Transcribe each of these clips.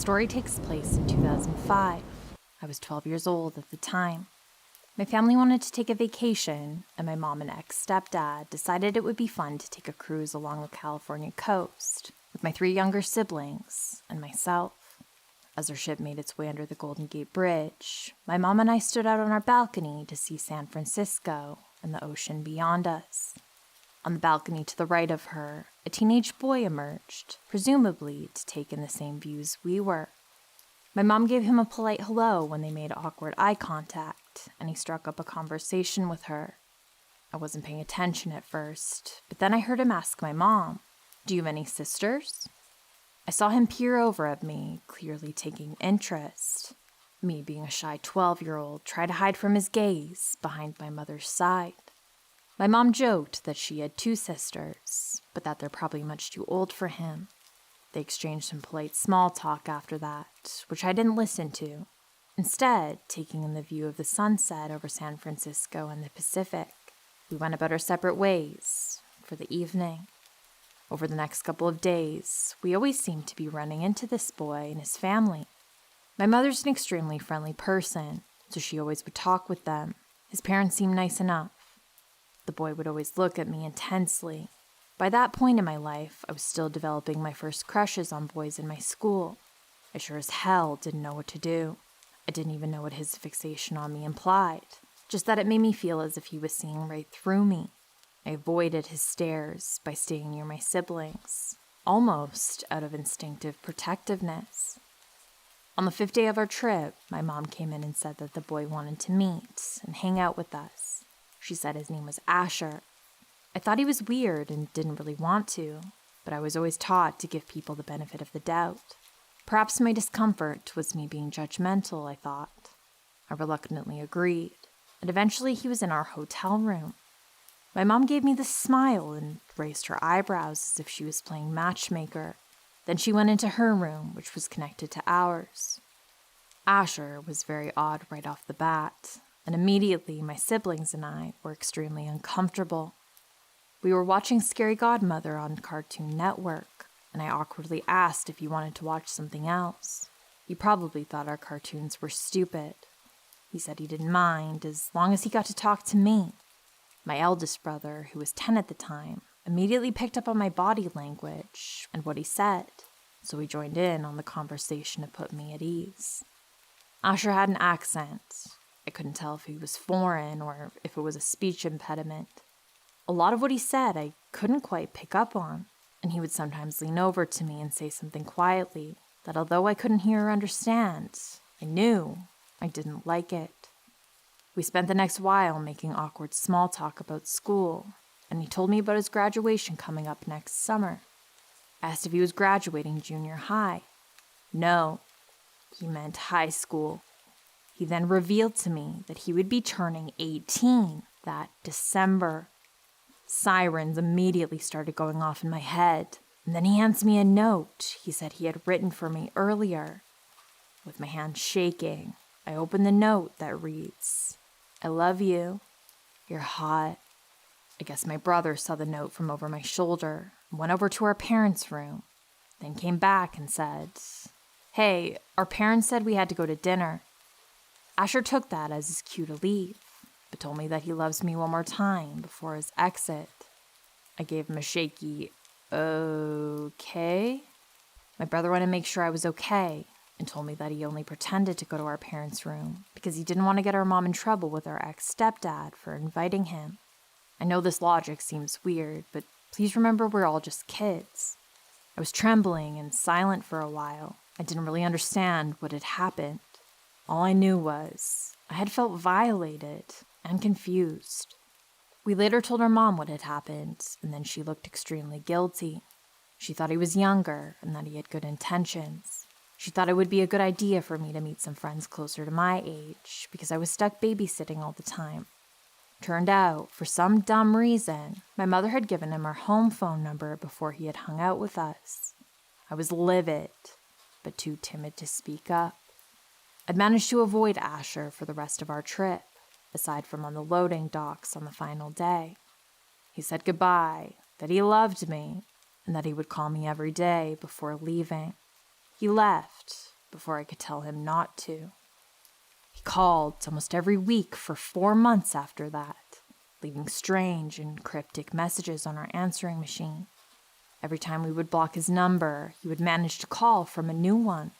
story takes place in 2005. I was 12 years old at the time. My family wanted to take a vacation, and my mom and ex-stepdad decided it would be fun to take a cruise along the California coast with my 3 younger siblings and myself. As our ship made its way under the Golden Gate Bridge, my mom and I stood out on our balcony to see San Francisco and the ocean beyond us. On the balcony to the right of her, a teenage boy emerged, presumably to take in the same views we were. My mom gave him a polite hello when they made awkward eye contact, and he struck up a conversation with her. I wasn't paying attention at first, but then I heard him ask my mom, "Do you have any sisters?" I saw him peer over at me, clearly taking interest. Me, being a shy 12-year-old, tried to hide from his gaze behind my mother's side. My mom joked that she had 2 sisters, but that they're probably much too old for him. They exchanged some polite small talk after that, which I didn't listen to, instead taking in the view of the sunset over San Francisco and the Pacific. We went about our separate ways for the evening. Over the next couple of days, we always seemed to be running into this boy and his family. My mother's an extremely friendly person, so she always would talk with them. His parents seemed nice enough. The boy would always look at me intensely. By that point in my life, I was still developing my first crushes on boys in my school. I sure as hell didn't know what to do. I didn't even know what his fixation on me implied, just that it made me feel as if he was seeing right through me. I avoided his stares by staying near my siblings, almost out of instinctive protectiveness. On the 5th day of our trip, my mom came in and said that the boy wanted to meet and hang out with us. She said his name was Asher. I thought he was weird and didn't really want to, but I was always taught to give people the benefit of the doubt. Perhaps my discomfort was me being judgmental, I thought. I reluctantly agreed, and eventually he was in our hotel room. My mom gave me this smile and raised her eyebrows as if she was playing matchmaker. Then she went into her room, which was connected to ours. Asher was very odd right off the bat, and immediately my siblings and I were extremely uncomfortable. We were watching Scary Godmother on Cartoon Network, and I awkwardly asked if he wanted to watch something else. He probably thought our cartoons were stupid. He said he didn't mind as long as he got to talk to me. My eldest brother, who was 10 at the time, immediately picked up on my body language and what he said, so he joined in on the conversation to put me at ease. Asher had an accent. I couldn't tell if he was foreign or if it was a speech impediment. A lot of what he said I couldn't quite pick up on, and he would sometimes lean over to me and say something quietly that although I couldn't hear or understand, I knew I didn't like it. We spent the next while making awkward small talk about school, and he told me about his graduation coming up next summer. I asked if he was graduating junior high. No, he meant high school. He then revealed to me that he would be turning 18 that December. Sirens immediately started going off in my head, and then he hands me a note he said he had written for me earlier. With my hand shaking, I open the note that reads, "I love you. You're hot." I guess my brother saw the note from over my shoulder and went over to our parents' room, then came back and said, "Hey, our parents said we had to go to dinner." Asher took that as his cue to leave, but told me that he loves me one more time before his exit. I gave him a shaky, "Okay?" My brother went to make sure I was okay, and told me that he only pretended to go to our parents' room because he didn't want to get our mom in trouble with our ex-stepdad for inviting him. I know this logic seems weird, but please remember we're all just kids. I was trembling and silent for a while. I didn't really understand what had happened. All I knew was I had felt violated and confused. We later told our mom what had happened, and then she looked extremely guilty. She thought he was younger and that he had good intentions. She thought it would be a good idea for me to meet some friends closer to my age because I was stuck babysitting all the time. Turned out, for some dumb reason, my mother had given him her home phone number before he had hung out with us. I was livid, but too timid to speak up. I'd managed to avoid Asher for the rest of our trip, aside from on the loading docks on the final day. He said goodbye, that he loved me, and that he would call me every day before leaving. He left, before I could tell him not to. He called almost every week for 4 months after that, leaving strange and cryptic messages on our answering machine. Every time we would block his number, he would manage to call from a new one.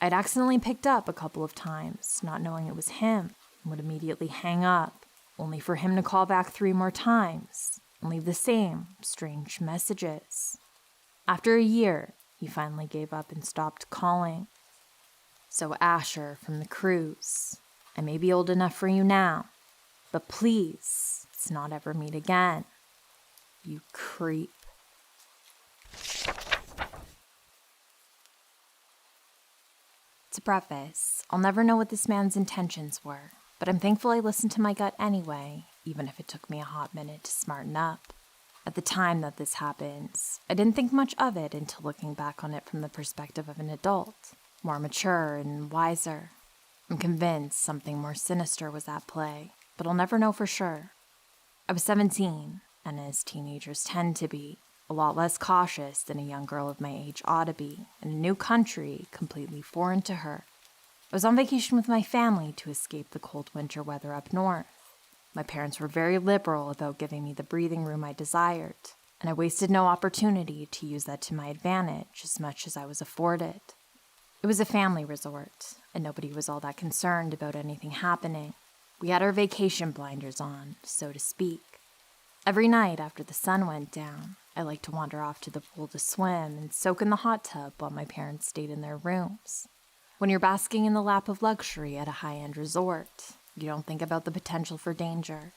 I'd accidentally picked up a couple of times, not knowing it was him, and would immediately hang up, only for him to call back 3 more times and leave the same strange messages. After a year, he finally gave up and stopped calling. So Asher from the cruise, I may be old enough for you now, but please, let's not ever meet again. You creep. To preface, I'll never know what this man's intentions were, but I'm thankful I listened to my gut anyway, even if it took me a hot minute to smarten up. At the time that this happens, I didn't think much of it until looking back on it from the perspective of an adult, more mature and wiser. I'm convinced something more sinister was at play, but I'll never know for sure. I was 17, and as teenagers tend to be, a lot less cautious than a young girl of my age ought to be, in a new country completely foreign to her. I was on vacation with my family to escape the cold winter weather up north. My parents were very liberal about giving me the breathing room I desired, and I wasted no opportunity to use that to my advantage as much as I was afforded. It was a family resort, and nobody was all that concerned about anything happening. We had our vacation blinders on, so to speak. Every night after the sun went down, I liked to wander off to the pool to swim and soak in the hot tub while my parents stayed in their rooms. When you're basking in the lap of luxury at a high-end resort, you don't think about the potential for danger.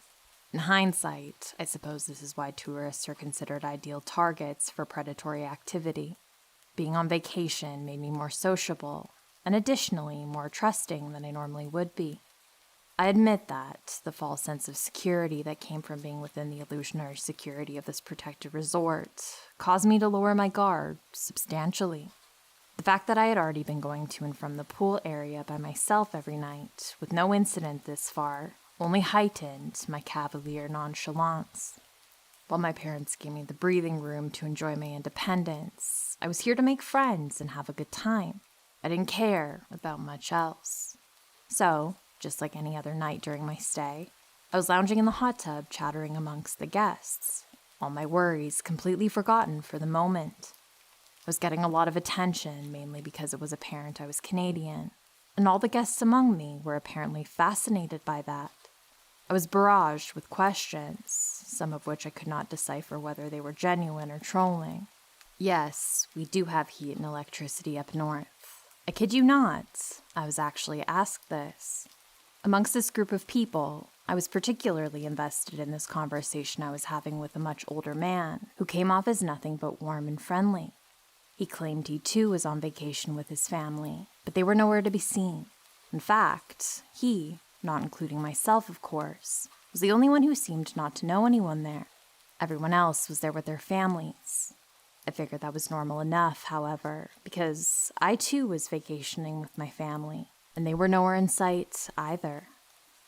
In hindsight, I suppose this is why tourists are considered ideal targets for predatory activity. Being on vacation made me more sociable, and additionally more trusting than I normally would be. I admit that the false sense of security that came from being within the illusionary security of this protected resort caused me to lower my guard substantially. The fact that I had already been going to and from the pool area by myself every night, with no incident this far, only heightened my cavalier nonchalance. While my parents gave me the breathing room to enjoy my independence, I was here to make friends and have a good time. I didn't care about much else. So, just like any other night during my stay, I was lounging in the hot tub chattering amongst the guests, all my worries completely forgotten for the moment. I was getting a lot of attention, mainly because it was apparent I was Canadian, and all the guests among me were apparently fascinated by that. I was barraged with questions, some of which I could not decipher whether they were genuine or trolling. Yes, we do have heat and electricity up north. I kid you not, I was actually asked this. Amongst this group of people, I was particularly invested in this conversation I was having with a much older man who came off as nothing but warm and friendly. He claimed he too was on vacation with his family, but they were nowhere to be seen. In fact, he, not including myself of course, was the only one who seemed not to know anyone there. Everyone else was there with their families. I figured that was normal enough, however, because I too was vacationing with my family, and they were nowhere in sight either.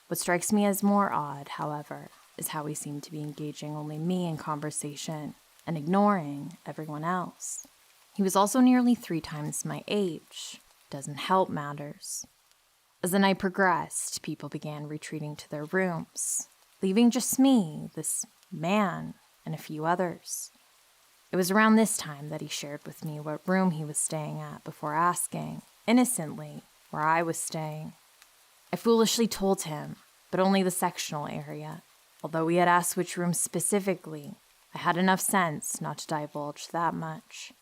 What strikes me as more odd, however, is how he seemed to be engaging only me in conversation and ignoring everyone else. He was also nearly 3 times my age. Doesn't help matters. As the night progressed, people began retreating to their rooms, leaving just me, this man, and a few others. It was around this time that he shared with me what room he was staying at before asking, innocently, where I was staying. I foolishly told him, but only the sectional area. Although he had asked which room specifically, I had enough sense not to divulge that much.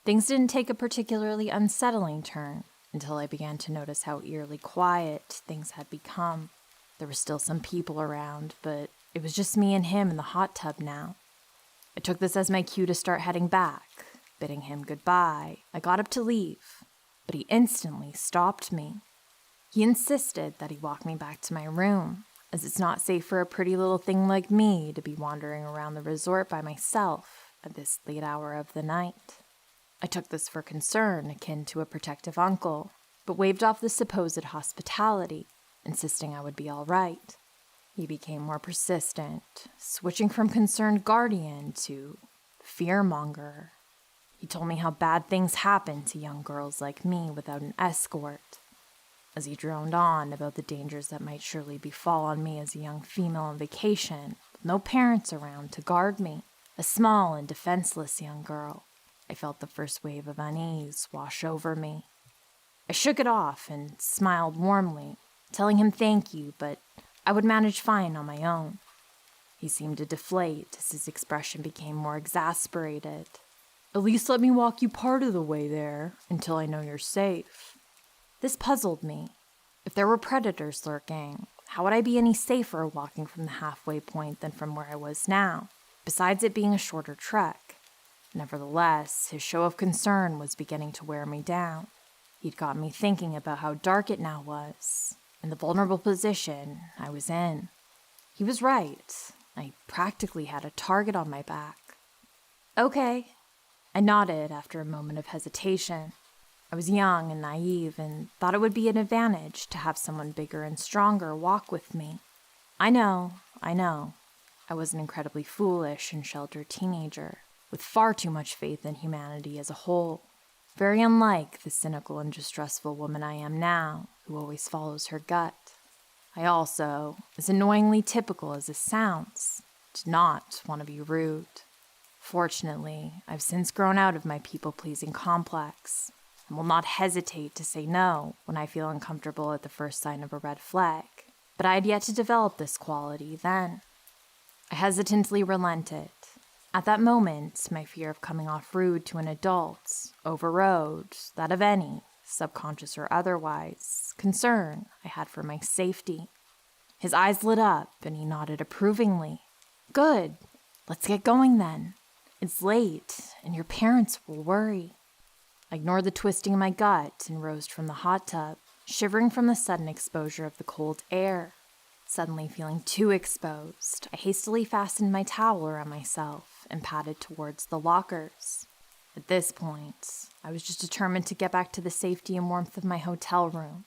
Things didn't take a particularly unsettling turn until I began to notice how eerily quiet things had become. There were still some people around, but it was just me and him in the hot tub now. I took this as my cue to start heading back. Bidding him goodbye, I got up to leave, but he instantly stopped me. He insisted that he walk me back to my room, as it's not safe for a pretty little thing like me to be wandering around the resort by myself at this late hour of the night. I took this for concern akin to a protective uncle, but waved off the supposed hospitality, insisting I would be all right. He became more persistent, switching from concerned guardian to fearmonger. He told me how bad things happen to young girls like me without an escort. As he droned on about the dangers that might surely befall on me as a young female on vacation, with no parents around to guard me, a small and defenseless young girl, I felt the first wave of unease wash over me. I shook it off and smiled warmly, telling him thank you, but I would manage fine on my own. He seemed to deflate as his expression became more exasperated. At least let me walk you part of the way there, until I know you're safe. This puzzled me. If there were predators lurking, how would I be any safer walking from the halfway point than from where I was now, besides it being a shorter trek? Nevertheless, his show of concern was beginning to wear me down. He'd got me thinking about how dark it now was, and the vulnerable position I was in. He was right. I practically had a target on my back. Okay. I nodded after a moment of hesitation. I was young and naive and thought it would be an advantage to have someone bigger and stronger walk with me. I know. I was an incredibly foolish and sheltered teenager, with far too much faith in humanity as a whole. Very unlike the cynical and distrustful woman I am now, who always follows her gut. I also, as annoyingly typical as this sounds, did not want to be rude. Fortunately, I've since grown out of my people-pleasing complex, and will not hesitate to say no when I feel uncomfortable at the first sign of a red flag. But I had yet to develop this quality then. I hesitantly relented. At that moment, my fear of coming off rude to an adult overrode that of any, subconscious or otherwise, concern I had for my safety. His eyes lit up and he nodded approvingly. Good. Let's get going then. It's late and your parents will worry. I ignored the twisting in my gut and rose from the hot tub, shivering from the sudden exposure of the cold air. Suddenly feeling too exposed, I hastily fastened my towel around myself and padded towards the lockers. At this point, I was just determined to get back to the safety and warmth of my hotel room.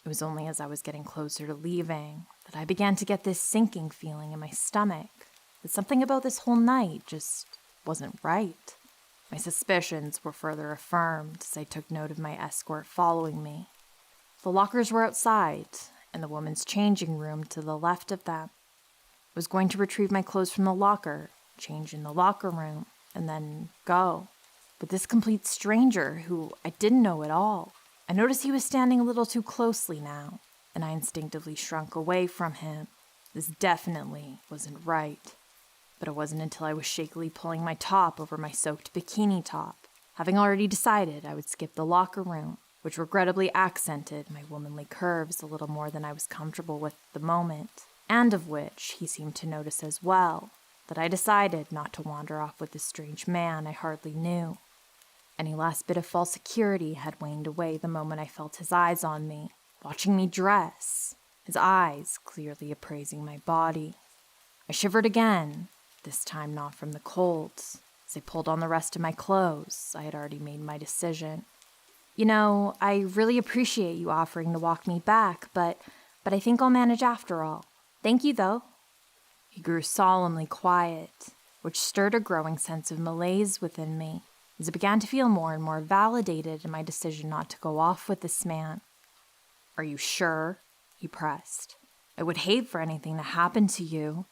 It was only as I was getting closer to leaving that I began to get this sinking feeling in my stomach, that something about this whole night just wasn't right. My suspicions were further affirmed as I took note of my escort following me. The lockers were outside, and the woman's changing room to the left of them. I was going to retrieve my clothes from the locker, change in the locker room, and then go. But this complete stranger, who I didn't know at all, I noticed he was standing a little too closely now, and I instinctively shrunk away from him. This definitely wasn't right. But it wasn't until I was shakily pulling my top over my soaked bikini top, having already decided I would skip the locker room, which regrettably accented my womanly curves a little more than I was comfortable with at the moment, and of which he seemed to notice as well, that I decided not to wander off with this strange man I hardly knew. Any last bit of false security had waned away the moment I felt his eyes on me, watching me dress, his eyes clearly appraising my body. I shivered again, this time not from the cold. As I pulled on the rest of my clothes, I had already made my decision. You know, I really appreciate you offering to walk me back, but I think I'll manage after all. Thank you, though. He grew solemnly quiet, which stirred a growing sense of malaise within me, as I began to feel more and more validated in my decision not to go off with this man. Are you sure? He pressed. I would hate for anything to happen to you.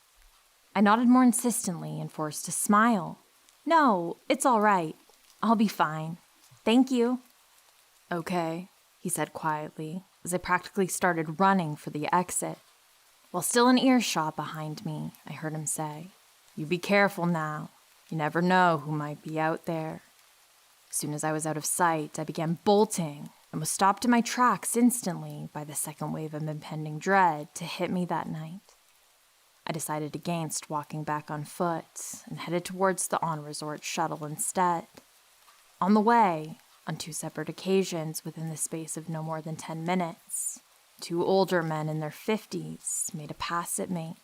I nodded more insistently and forced a smile. No, it's all right. I'll be fine. Thank you. Okay, he said quietly, as I practically started running for the exit. While still in earshot behind me, I heard him say, You be careful now. You never know who might be out there. As soon as I was out of sight, I began bolting and was stopped in my tracks instantly by the second wave of impending dread to hit me that night. I decided against walking back on foot and headed towards the on-resort shuttle instead. On the way, on 2 separate occasions within the space of no more than 10 minutes, 2 older men in their 50s made a pass at me,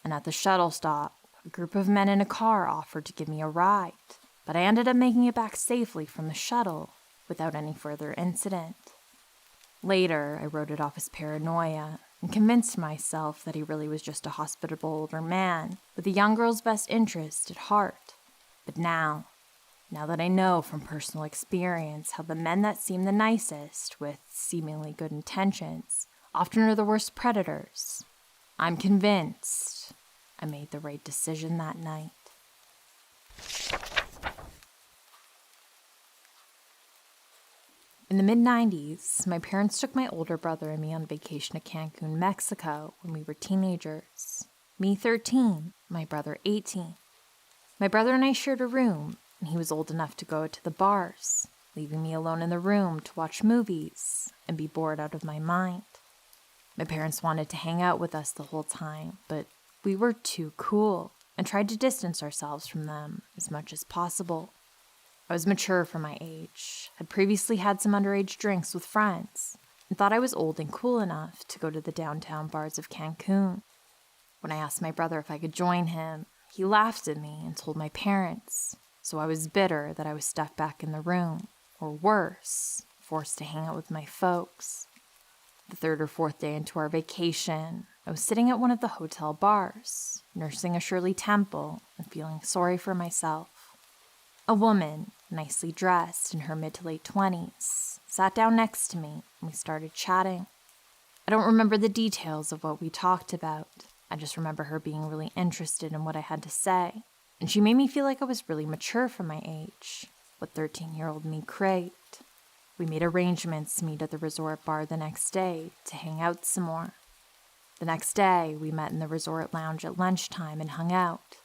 and at the shuttle stop, a group of men in a car offered to give me a ride, but I ended up making it back safely from the shuttle without any further incident. Later, I wrote it off as paranoia and convinced myself that he really was just a hospitable older man with a young girl's best interest at heart. But now Now that I know from personal experience how the men that seem the nicest, with seemingly good intentions, often are the worst predators, I'm convinced I made the right decision that night. In the mid-90s, my parents took my older brother and me on vacation to Cancun, Mexico when we were teenagers. Me 13, my brother 18. My brother and I shared a room, and he was old enough to go to the bars, leaving me alone in the room to watch movies and be bored out of my mind. My parents wanted to hang out with us the whole time, but we were too cool and tried to distance ourselves from them as much as possible. I was mature for my age, had previously had some underage drinks with friends, and thought I was old and cool enough to go to the downtown bars of Cancun. When I asked my brother if I could join him, he laughed at me and told my parents, so I was bitter that I was stuck back in the room, or worse, forced to hang out with my folks. The third or fourth day into our vacation, I was sitting at one of the hotel bars, nursing a Shirley Temple and feeling sorry for myself. A woman, nicely dressed in her mid to late 20s, sat down next to me and we started chatting. I don't remember the details of what we talked about. I just remember her being really interested in what I had to say, and she made me feel like I was really mature for my age, what 13-year-old me craved. We made arrangements to meet at the resort bar the next day to hang out some more. The next day, we met in the resort lounge at lunchtime and hung out.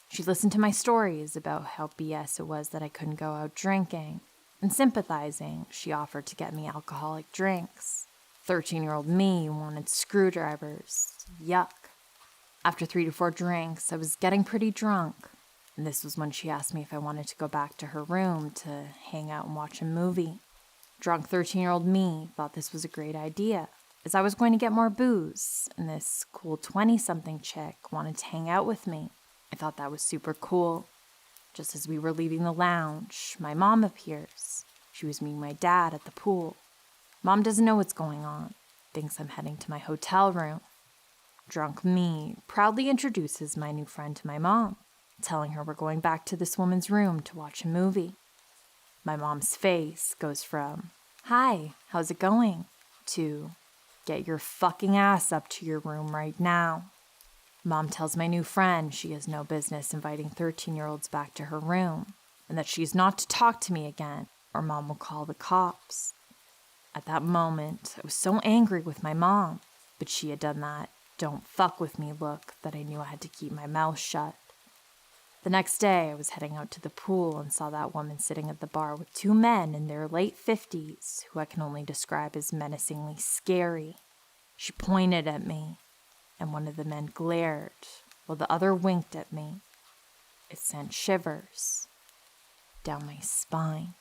She listened to my stories about how BS it was that I couldn't go out drinking, and sympathizing, she offered to get me alcoholic drinks. 13-year-old me wanted screwdrivers. Yuck. After 3 to 4 drinks, I was getting pretty drunk, and this was when she asked me if I wanted to go back to her room to hang out and watch a movie. Drunk 13-year-old me thought this was a great idea, as I was going to get more booze, and this cool 20-something chick wanted to hang out with me. I thought that was super cool. Just as we were leaving the lounge, my mom appears. She was meeting my dad at the pool. Mom doesn't know what's going on, thinks I'm heading to my hotel room. Drunk me proudly introduces my new friend to my mom, telling her we're going back to this woman's room to watch a movie. My mom's face goes from, "Hi, how's it going?" to, "Get your fucking ass up to your room right now." Mom tells my new friend she has no business inviting 13-year-olds back to her room, and that she's not to talk to me again, or Mom will call the cops. At that moment, I was so angry with my mom, but she had done that "don't fuck with me" look that I knew I had to keep my mouth shut. The next day, I was heading out to the pool and saw that woman sitting at the bar with 2 men in their late 50s, who I can only describe as menacingly scary. She pointed at me, and one of the men glared, while the other winked at me. It sent shivers down my spine.